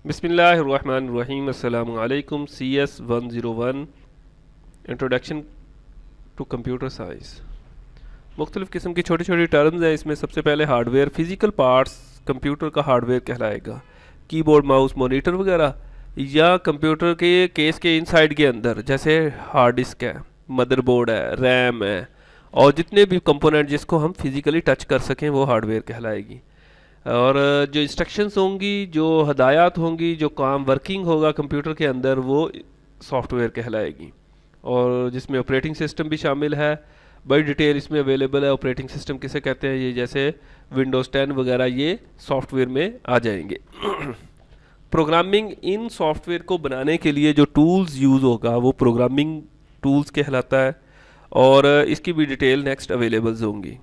बिस्मिल्लाहिर्रहमानिर्रहीम अस्सलामु अलैकुम। CS101 introduction to computer science. मुख्तलिफ़ किस्म की छोटी छोटी टर्म्स हैं। इसमें सबसे पहले हार्डवेयर, फिज़िकल पार्ट्स कंप्यूटर का हार्डवेयर कहलाएगा, कीबोर्ड, माउस, मॉनिटर वगैरह। या कंप्यूटर के केस के इनसाइड के अंदर जैसे हार्ड डिस्क है, मदरबोर्ड है, रैम है, और जितने भी कंपोनेंट जिसको हम फिज़िकली टच कर सकें वो हार्डवेयर कहलाएगी। और जो इंस्ट्रक्शंस होंगी, जो हदायत होंगी, जो काम वर्किंग होगा कंप्यूटर के अंदर, वो सॉफ्टवेयर कहलाएगी। और जिसमें ऑपरेटिंग सिस्टम भी शामिल है। बड़ी डिटेल इसमें अवेलेबल है। ऑपरेटिंग सिस्टम किसे कहते हैं, ये जैसे विंडोज़ 10 वगैरह ये सॉफ्टवेयर में आ जाएंगे। प्रोग्रामिंग, इन सॉफ्टवेयर को बनाने के लिए जो टूल्स यूज़ होगा वो प्रोग्रामिंग टूल्स कहलाता है। और इसकी भी डिटेल नेक्स्ट अवेलेबल्स होंगी।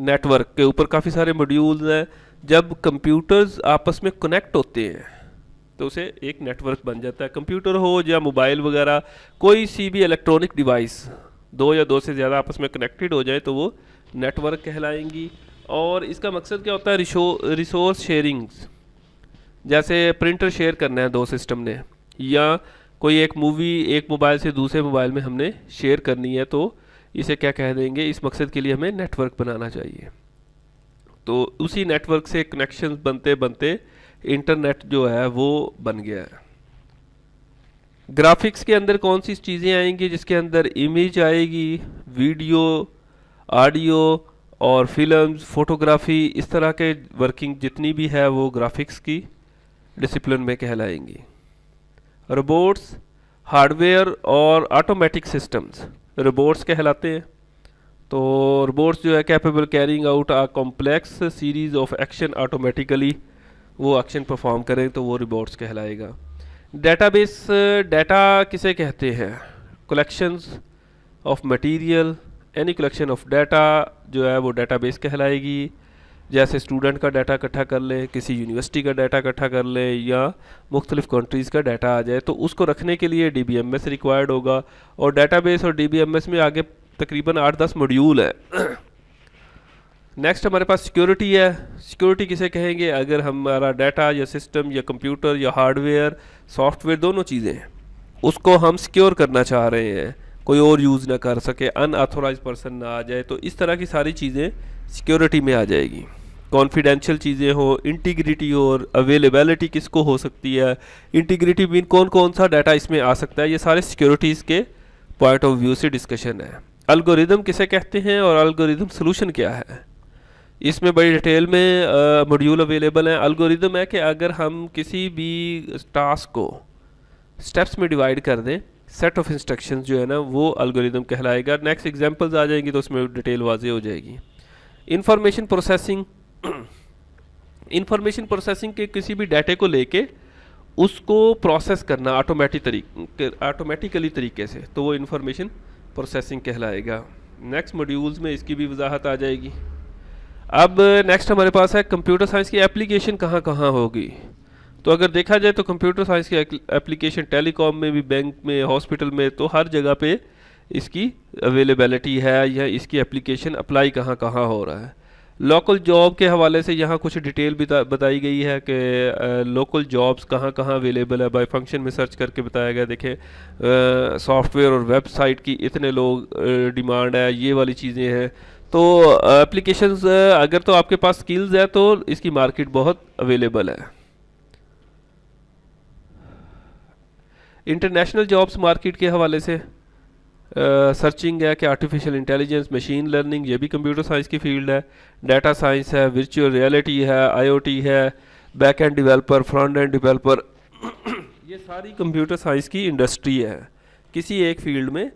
नेटवर्क के ऊपर काफ़ी सारे मॉड्यूल्स हैं। जब कंप्यूटर्स आपस में कनेक्ट होते हैं तो उसे एक नेटवर्क बन जाता है। कंप्यूटर हो या मोबाइल वगैरह, कोई सी भी इलेक्ट्रॉनिक डिवाइस, दो या दो से ज़्यादा आपस में कनेक्टेड हो जाए तो वो नेटवर्क कहलाएंगी। और इसका मकसद क्या होता है, रिसोर्स शेयरिंग्स। जैसे प्रिंटर शेयर करना है दो सिस्टम ने, या कोई एक मूवी एक मोबाइल से दूसरे मोबाइल में हमने शेयर करनी है, तो इसे क्या कह देंगे, इस मकसद के लिए हमें नेटवर्क बनाना चाहिए। तो उसी नेटवर्क से कनेक्शंस बनते बनते इंटरनेट जो है वो बन गया है। ग्राफिक्स के अंदर कौन सी चीज़ें आएंगी, जिसके अंदर इमेज आएगी, वीडियो, ऑडियो और फिल्म्स, फोटोग्राफी, इस तरह के वर्किंग जितनी भी है वो ग्राफिक्स की डिसिप्लिन में कहलाएंगी। रोबोट्स, हार्डवेयर और ऑटोमेटिक सिस्टम्स रोबोट्स कहलाते हैं। तो रोबोट्स जो है capable carrying out a complex series of action automatically, वो एक्शन परफॉर्म करें तो वो रोबोट्स कहलाएगा। डेटाबेस, डाटा किसे कहते हैं, collections of material, any collection of data जो है वो डेटाबेस कहलाएगी। जैसे स्टूडेंट का डाटा इकट्ठा कर लें, किसी यूनिवर्सिटी का डाटा इकट्ठा कर लें, या मुख्तलिफ कंट्रीज़ का डाटा आ जाए तो उसको रखने के लिए DBMS रिक्वायर्ड होगा। और डाटाबेस और DBMS में आगे तकरीबन 8-10 मॉड्यूल है। नेक्स्ट हमारे पास सिक्योरिटी है। सिक्योरिटी किसे कहेंगे, अगर हमारा डाटा या सिस्टम या कंप्यूटर या हार्डवेयर, सॉफ्टवेयर, दोनों चीज़ें हैं, उसको हम सिक्योर करना चाह रहे हैं, कोई और यूज़ ना कर सके, अनऑथोराइज पर्सन ना आ जाए, तो इस तरह की सारी चीज़ें सिक्योरिटी में आ जाएगी। कॉन्फिडेंशियल चीज़ें हो, इंटीग्रिटी और अवेलेबिलिटी किसको हो सकती है, इंटीग्रिटी मीन कौन कौन सा डाटा इसमें आ सकता है, ये सारे सिक्योरिटीज़ के पॉइंट ऑफ व्यू से डिस्कशन है। एल्गोरिदम किसे कहते हैं और एल्गोरिदम सोल्यूशन क्या है, इसमें बड़ी डिटेल में मॉड्यूल अवेलेबल हैं। एल्गोरिदम है कि अगर हम किसी भी टास्क को स्टेप्स में डिवाइड कर दें, सेट ऑफ इंस्ट्रक्शंस जो है ना, वो एल्गोरिदम कहलाएगा। नेक्स्ट एग्जांपल्स आ जाएंगी तो उसमें डिटेल वाजे हो जाएगी। इंफॉर्मेशन प्रोसेसिंग, इंफॉर्मेशन प्रोसेसिंग के किसी भी डाटे को लेके उसको प्रोसेस करना ऑटोमेटिकली तरीके से, तो वो इंफॉर्मेशन प्रोसेसिंग कहलाएगा। नेक्स्ट मॉड्यूल्स में इसकी भी वजाहत आ जाएगी। अब नेक्स्ट हमारे पास है कंप्यूटर साइंस की एप्लीकेशन कहाँ कहाँ होगी। तो अगर देखा जाए तो कंप्यूटर साइंस की एप्लीकेशन टेलीकॉम में भी, बैंक में, हॉस्पिटल में, तो हर जगह पे इसकी अवेलेबिलिटी है, या इसकी एप्लीकेशन अप्लाई कहाँ कहाँ हो रहा है। लोकल जॉब के हवाले से यहाँ कुछ डिटेल बताई गई है कि लोकल जॉब्स कहाँ कहाँ अवेलेबल है, बाय फंक्शन में सर्च करके बताया गया। देखें सॉफ्टवेयर और वेबसाइट की इतने लोग डिमांड है, ये वाली चीज़ें हैं। तो एप्लीकेशंस अगर तो आपके पास स्किल्स है तो इसकी मार्केट बहुत अवेलेबल है। इंटरनेशनल जॉब्स मार्केट के हवाले से सर्चिंग है कि आर्टिफिशियल इंटेलिजेंस, मशीन लर्निंग, ये भी कंप्यूटर साइंस की फील्ड है। डाटा साइंस है, वर्चुअल रियलिटी है, IoT है, back end developer, front end developer, ये सारी कंप्यूटर साइंस की इंडस्ट्री है। किसी एक फील्ड में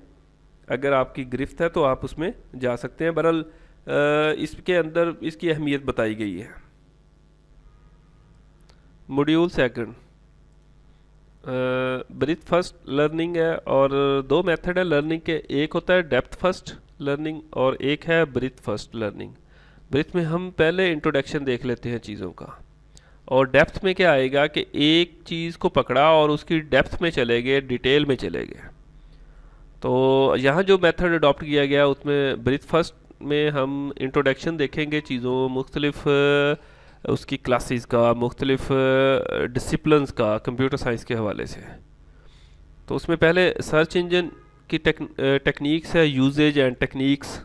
अगर आपकी गिरफ्त है तो आप उसमें जा सकते हैं। बहरहाल इसके अंदर इसकी अहमियत बताई गई है। Module second breath first learning है, और दो मेथड है लर्निंग के। एक होता है डेप्थ फर्स्ट लर्निंग और एक है ब्रीथ फर्स्ट लर्निंग। ब्रीथ में हम पहले इंट्रोडक्शन देख लेते हैं चीज़ों का, और डेप्थ में क्या आएगा कि एक चीज़ को पकड़ा और उसकी डेप्थ में चले गए, डिटेल में चले गए। तो यहाँ जो मेथड अडॉप्ट किया गया उसमें ब्रीथ फर्स्ट में हम इंट्रोडक्शन देखेंगे, चीज़ों मुख्तलिफ उसकी क्लासेस का, मुख्तलिफ डिसिप्लिन्स का कंप्यूटर साइंस के हवाले से। तो उसमें पहले सर्च इंजन की टेक्निक्स है, यूजेज एंड टेक्निक्स,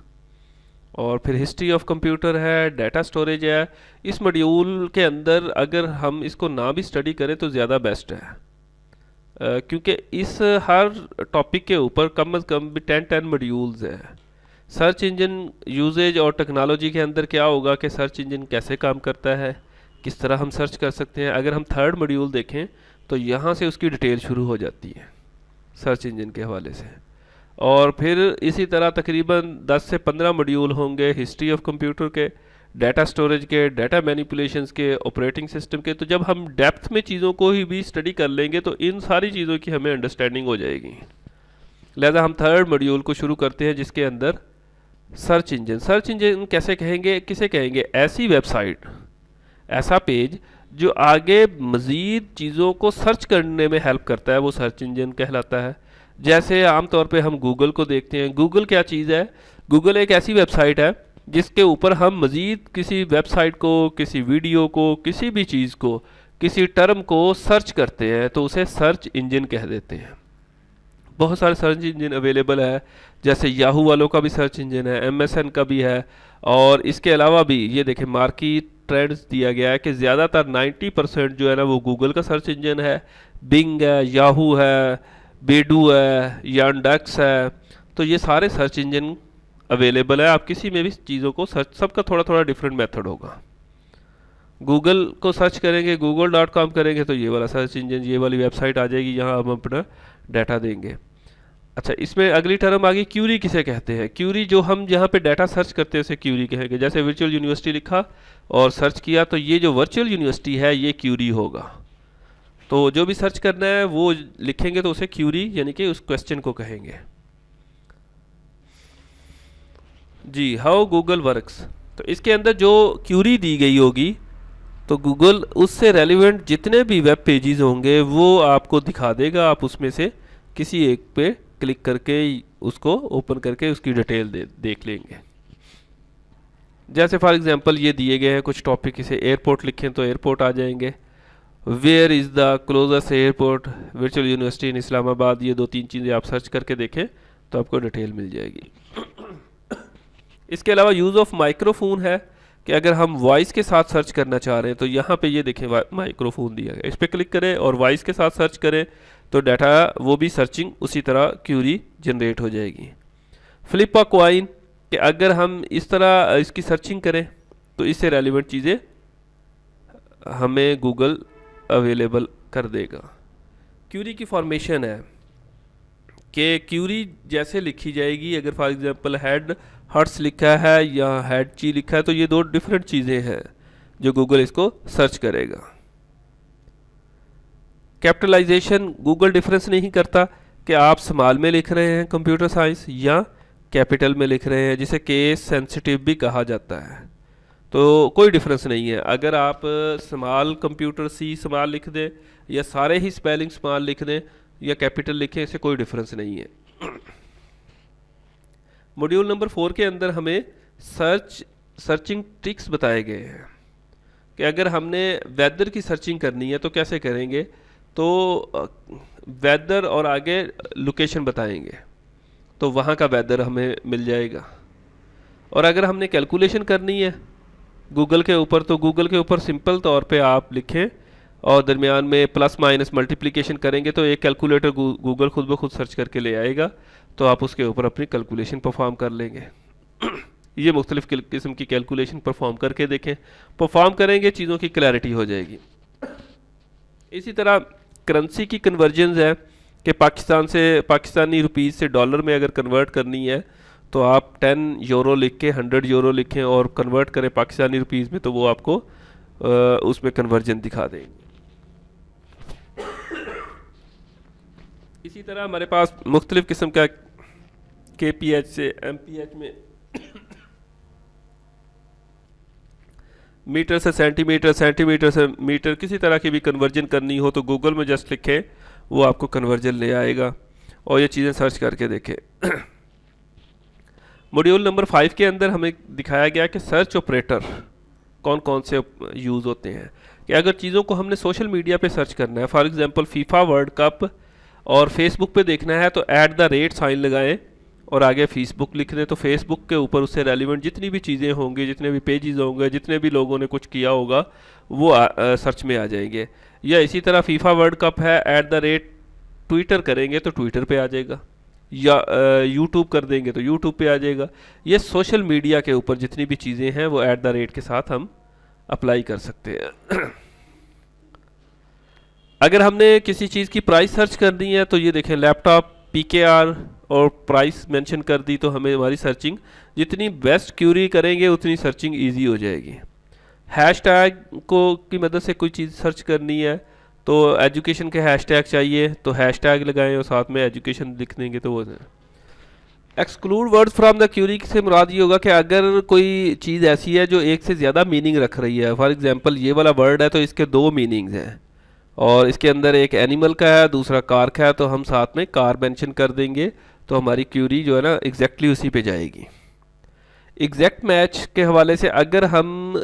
और फिर हिस्ट्री ऑफ कंप्यूटर है, डाटा स्टोरेज है। इस मॉड्यूल के अंदर अगर हम इसको ना भी स्टडी करें तो ज़्यादा बेस्ट है, क्योंकि इस हर टॉपिक के ऊपर कम अज़ कम भी 10 मॉड्यूल्स हैं। सर्च इंजन यूजेज और टेक्नोलॉजी के अंदर क्या होगा कि सर्च इंजन कैसे काम करता है, किस तरह हम सर्च कर सकते हैं। अगर हम थर्ड मॉड्यूल देखें तो यहाँ से उसकी डिटेल शुरू हो जाती है सर्च इंजन के हवाले से। और फिर इसी तरह तकरीबन 10 से 15 मॉड्यूल होंगे हिस्ट्री ऑफ कंप्यूटर के, डाटा स्टोरेज के, डाटा मैनिपुलेशंस के, ऑपरेटिंग सिस्टम के। तो जब हम डेप्थ में चीज़ों को ही भी स्टडी कर लेंगे तो इन सारी चीज़ों की हमें अंडरस्टैंडिंग हो जाएगी। लिहाजा हम थर्ड मॉड्यूल को शुरू करते हैं जिसके अंदर सर्च इंजन। सर्च इंजन कैसे कहेंगे, किसे कहेंगे? ऐसी वेबसाइट, ऐसा पेज जो आगे मज़ीद चीज़ों को सर्च करने में हेल्प करता है, वो सर्च इंजन कहलाता है। जैसे आमतौर पे हम गूगल को देखते हैं। गूगल क्या चीज़ है? गूगल एक ऐसी वेबसाइट है जिसके ऊपर हम मज़ीद किसी वेबसाइट को, किसी वीडियो को, किसी भी चीज़ को, किसी टर्म को सर्च करते हैं तो उसे सर्च इंजन कह देते हैं। बहुत सारे सर्च इंजन अवेलेबल है, जैसे याहू वालों का भी सर्च इंजन है, MSN का भी है, और इसके अलावा भी ये देखें मार्केट ट्रेंड्स दिया गया है कि ज़्यादातर 90% जो है ना वो गूगल का सर्च इंजन है, बिंग है, याहू है, बेडू है, यांडेक्स है। तो ये सारे सर्च इंजन अवेलेबल है। आप किसी में भी चीज़ों को सर्च, सबका थोड़ा थोड़ा डिफरेंट मेथड होगा। गूगल को सर्च करेंगे, google.com करेंगे तो ये वाला सर्च इंजन, ये वाली वेबसाइट आ जाएगी, यहाँ हम अपना डाटा देंगे। अच्छा, इसमें अगली टर्म आ गई क्यूरी। किसे कहते हैं? क्यूरी, जो हम जहाँ पे डाटा सर्च करते हैं उसे क्यूरी कहेंगे। जैसे वर्चुअल यूनिवर्सिटी लिखा और सर्च किया तो ये जो वर्चुअल यूनिवर्सिटी है ये क्यूरी होगा। तो जो भी सर्च करना है वो लिखेंगे तो उसे क्यूरी यानी कि उस क्वेश्चन को कहेंगे। जी, हाउ गूगल वर्क्स। तो इसके अंदर जो क्यूरी दी गई होगी तो गूगल उससे रेलिवेंट जितने भी वेब पेजेस होंगे वो आपको दिखा देगा। आप उसमें से किसी एक पे क्लिक करके उसको ओपन करके उसकी डिटेल देख लेंगे। जैसे फॉर एग्जांपल ये दिए गए हैं कुछ टॉपिक, इसे एयरपोर्ट लिखें तो एयरपोर्ट आ जाएंगे। Where is the closest airport, virtual university in Islamabad. ये 2-3 चीज़ें आप सर्च करके देखें तो आपको डिटेल मिल जाएगी। इसके अलावा यूज़ ऑफ माइक्रोफोन है कि अगर हम वॉइस के साथ सर्च करना चाह रहे हैं तो यहाँ पे ये देखें माइक्रोफोन दिया गया, इस पर क्लिक करें और वॉइस के साथ सर्च करें तो डाटा वो भी सर्चिंग उसी तरह क्यूरी जनरेट हो जाएगी। फ्लिप अ कॉइन कि अगर हम इस तरह इसकी सर्चिंग करें तो इससे रेलिवेंट चीज़ें हमें गूगल अवेलेबल कर देगा। क्यूरी की फॉर्मेशन है कि क्यूरी जैसे लिखी जाएगी, अगर फॉर एग्जांपल हेड हर्ट्स लिखा है या हेड ची लिखा है तो ये दो डिफरेंट चीज़ें हैं जो गूगल इसको सर्च करेगा। कैपिटलाइजेशन गूगल डिफरेंस नहीं करता कि आप स्मॉल में लिख रहे हैं कंप्यूटर साइंस या कैपिटल में लिख रहे हैं, जिसे केस सेंसिटिव भी कहा जाता है। तो कोई डिफरेंस नहीं है। अगर आप स्मॉल कंप्यूटर सी स्मॉल लिख दें या सारे ही स्पेलिंग स्मॉल लिख दें या कैपिटल लिखें, इससे कोई डिफरेंस नहीं है। मॉड्यूल नंबर 4 के अंदर हमें सर्चिंग ट्रिक्स बताए गए हैं कि अगर हमने वेदर की सर्चिंग करनी है तो कैसे करेंगे। तो वेदर और आगे लोकेशन बताएंगे तो वहाँ का वेदर हमें मिल जाएगा। और अगर हमने कैलकुलेशन करनी है गूगल के ऊपर तो गूगल के ऊपर सिंपल तौर पे आप लिखें और दरमियान में प्लस माइनस मल्टीप्लिकेशन करेंगे तो एक कैलकुलेटर गूगल खुद ब खुद सर्च करके ले आएगा, तो आप उसके ऊपर अपनी कैलकुलेशन परफॉर्म कर लेंगे। ये मुख्तलिफ किस्म की कैलकुलेशन परफॉर्म करके देखें, परफॉर्म करेंगे चीज़ों की क्लैरिटी हो जाएगी। इसी तरह करेंसी की कन्वर्जन्स है कि पाकिस्तानी रुपीज़ से डॉलर में अगर कन्वर्ट करनी है तो आप 10 यूरो लिख के 100 यूरो लिखें और कन्वर्ट करें पाकिस्तानी रुपीज़ में तो वो आपको उसमें कन्वर्जन दिखा देंगे। इसी तरह हमारे पास मुख्तलिफ किस्म का KPH से MPH में मीटर से सेंटीमीटर, सेंटीमीटर से मीटर, किसी तरह की भी कन्वर्जन करनी हो तो गूगल में जस्ट लिखें, वो आपको कन्वर्जन ले आएगा और ये चीज़ें सर्च करके देखें। मॉड्यूल नंबर 5 के अंदर हमें दिखाया गया कि सर्च ऑपरेटर कौन कौन से यूज़ होते हैं कि अगर चीज़ों को हमने सोशल मीडिया पे सर्च करना है, for example FIFA world cup, और फेसबुक पे देखना है तो @ साइन लगाएं और आगे फेसबुक लिख दें, तो फेसबुक के ऊपर उससे रेलिवेंट जितनी भी चीज़ें होंगी, जितने भी पेजेस होंगे, जितने भी लोगों ने कुछ किया होगा, वो सर्च में आ जाएंगे। या इसी तरह फीफा वर्ल्ड कप है, ट्विटर करेंगे तो ट्विटर पे आ जाएगा, या यूट्यूब कर देंगे तो यूट्यूब पे आ जाएगा। ये सोशल मीडिया के ऊपर जितनी भी चीज़ें हैं वो @ के साथ हम अप्लाई कर सकते हैं। अगर हमने किसी चीज़ की प्राइस सर्च करनी है तो ये देखें, लैपटॉप PKR और प्राइस मेंशन कर दी, तो हमें हमारी सर्चिंग जितनी बेस्ट क्यूरी करेंगे उतनी सर्चिंग इजी हो जाएगी। हैशटैग को की मदद से कोई चीज़ सर्च करनी है तो एजुकेशन के हैशटैग चाहिए तो हैशटैग लगाएं और साथ में एजुकेशन लिख देंगे तो वो। Exclude words from the query से मुराद ये होगा कि अगर कोई चीज़ ऐसी है जो एक से ज़्यादा मीनिंग रख रही है, फॉर एग्जांपल ये वाला वर्ड है तो इसके 2 मीनिंग्स हैं और इसके अंदर एक एनिमल का है, दूसरा कार का है, तो हम साथ में कार मेंशन कर देंगे तो हमारी क्यूरी जो है ना एग्जैक्टली उसी पे जाएगी। एग्जैक्ट मैच के हवाले से अगर हम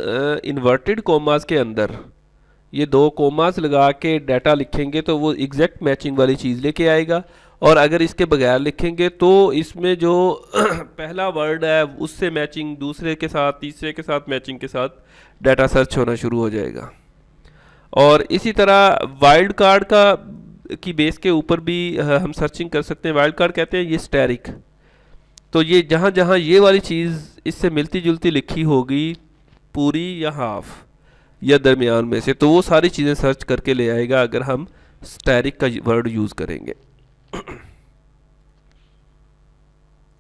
इन्वर्टेड कोमास के अंदर ये 2 कोमास लगा के डाटा लिखेंगे तो वो एग्जैक्ट मैचिंग वाली चीज़ लेके आएगा, और अगर इसके बगैर लिखेंगे तो इसमें जो पहला वर्ड है उससे मैचिंग, दूसरे के साथ, तीसरे के साथ मैचिंग के साथ डाटा सर्च होना शुरू हो जाएगा। और इसी तरह वाइल्ड कार्ड की बेस के ऊपर भी हम सर्चिंग कर सकते हैं। वाइल्ड कार्ड कहते हैं ये स्टैरिक, तो ये जहाँ जहाँ ये वाली चीज़ इससे मिलती जुलती लिखी होगी, पूरी या हाफ या दरमियान में से, तो वो सारी चीज़ें सर्च करके ले आएगा अगर हम स्टैरिक का वर्ड यूज़ करेंगे।